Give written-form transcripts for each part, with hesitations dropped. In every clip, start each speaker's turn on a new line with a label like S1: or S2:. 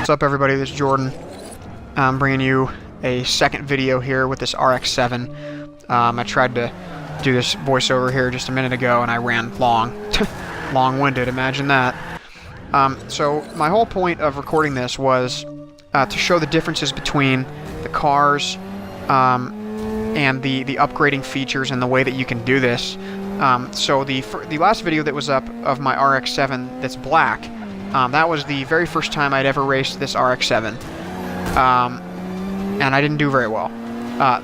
S1: What's up, everybody? This is Jordan. I'm bringing you a second video here with this RX-7. I tried to do this voiceover here just a minute ago, and I ran long-winded. Imagine that. So my whole point of recording this was to show the differences between the cars and the upgrading features and the way that you can do this. So the last video that was up of my RX-7 that's black, that was the very first time I'd ever raced this RX-7, and I didn't do very well.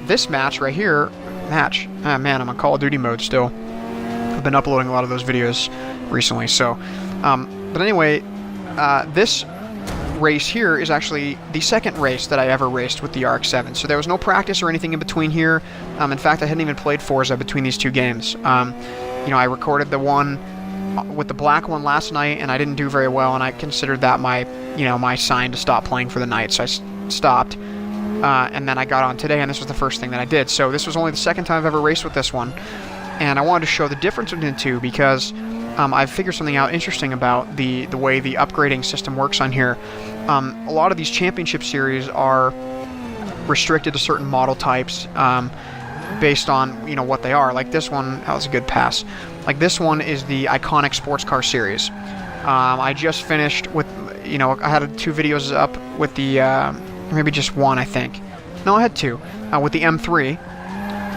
S1: This match right here, man, I'm on Call of Duty mode still. I've been uploading a lot of those videos recently, so, but anyway, this race here is actually the second race that I ever raced with the RX-7, so there was no practice or anything in between here. In fact, I hadn't even played Forza between these two games. I recorded the one with the black one last night, and I didn't do very well, and I considered that my sign to stop playing for the night, so I stopped. And then I got on today, and this was the first thing that I did. So this was only the second time I've ever raced with this one, and I wanted to show the difference between the two because I've figured something out interesting about the way the upgrading system works on here. A lot of these championship series are restricted to certain model types based on what they are. Like this one, that was a good pass. Like this one is the iconic sports car series. I just finished with, I had 2 videos up with the, maybe just one, I think. No, I had 2 with the M3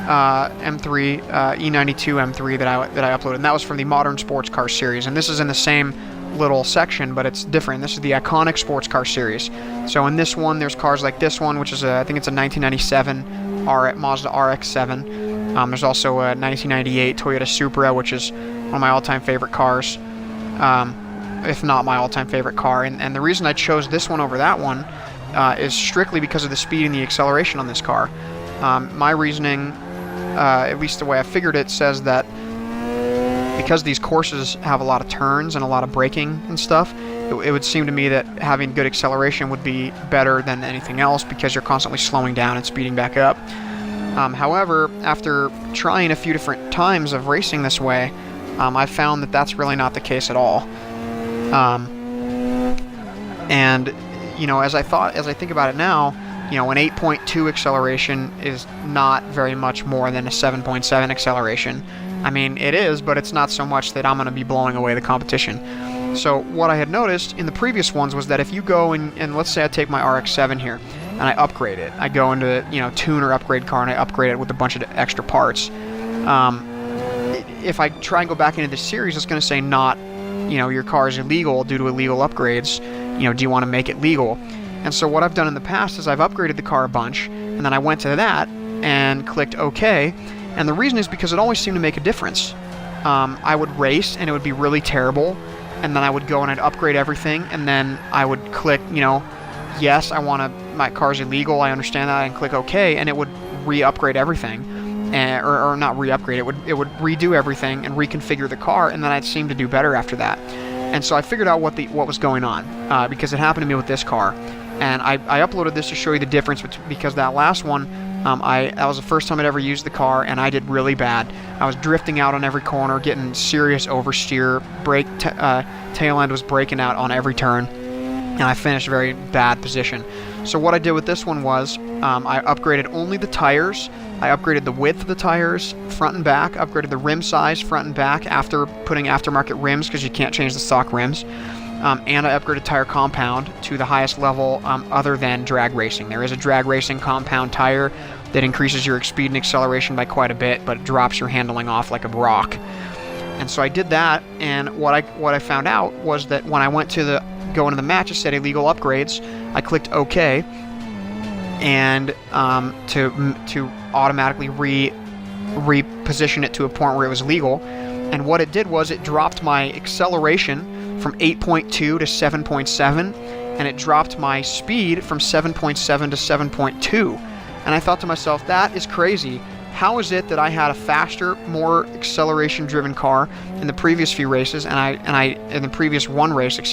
S1: E92 M3 that I uploaded, and that was from the modern sports car series. And this is in the same little section, but it's different. This is the iconic sports car series. So in this one, there's cars like this one, which is I think it's a 1997 Mazda RX-7. There's also a 1998 Toyota Supra, which is one of my all-time favorite cars, if not my all-time favorite car. And the reason I chose this one over that one is strictly because of the speed and the acceleration on this car. My reasoning, at least the way I figured it, says that because these courses have a lot of turns and a lot of braking and stuff, it would seem to me that having good acceleration would be better than anything else because you're constantly slowing down and speeding back up. However, after trying a few different times of racing this way, I found that that's really not the case at all. As I think about it now, an 8.2 acceleration is not very much more than a 7.7 acceleration. I mean, it is, but it's not so much that I'm going to be blowing away the competition. So what I had noticed in the previous ones was that if you go and let's say I take my RX-7 here and I upgrade it, I go into tune or upgrade car and I upgrade it with a bunch of extra parts. If I try and go back into this series, it's going to say not, your car is illegal due to illegal upgrades. Do you want to make it legal? And so what I've done in the past is I've upgraded the car a bunch, and then I went to that and clicked OK. And the reason is because it always seemed to make a difference. I would race, and it would be really terrible, and then I would go and I'd upgrade everything, and then I would click, yes, my car's illegal, I understand that, and click OK, and it would re-upgrade everything. Or not re-upgrade, it would redo everything and reconfigure the car, and then I'd seem to do better after that. And so I figured out what was going on, because it happened to me with this car. And I uploaded this to show you the difference because that last one, that was the first time I'd ever used the car, and I did really bad. I was drifting out on every corner, getting serious oversteer, tail end was breaking out on every turn, and I finished very bad position. So what I did with this one was I upgraded only the tires. I upgraded the width of the tires, front and back, upgraded the rim size, front and back, after putting aftermarket rims because you can't change the stock rims. And I upgraded tire compound to the highest level other than drag racing. There is a drag racing compound tire that increases your speed and acceleration by quite a bit, but it drops your handling off like a rock. And so I did that, and what I found out was that when I went to go into the match, it said illegal upgrades. I clicked OK, and to automatically reposition it to a point where it was legal. And what it did was it dropped my acceleration from 8.2 to 7.7, and it dropped my speed from 7.7 to 7.2. And I thought to myself, that is crazy. How is it that I had a faster, more acceleration-driven car in the previous few races, and I in the previous one race, and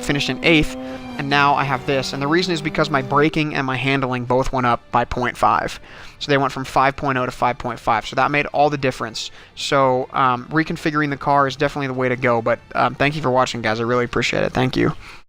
S1: finished in 8th, and now I have this? And the reason is because my braking and my handling both went up by 0.5. So they went from 5.0 to 5.5. So that made all the difference. So reconfiguring the car is definitely the way to go. But thank you for watching, guys. I really appreciate it. Thank you.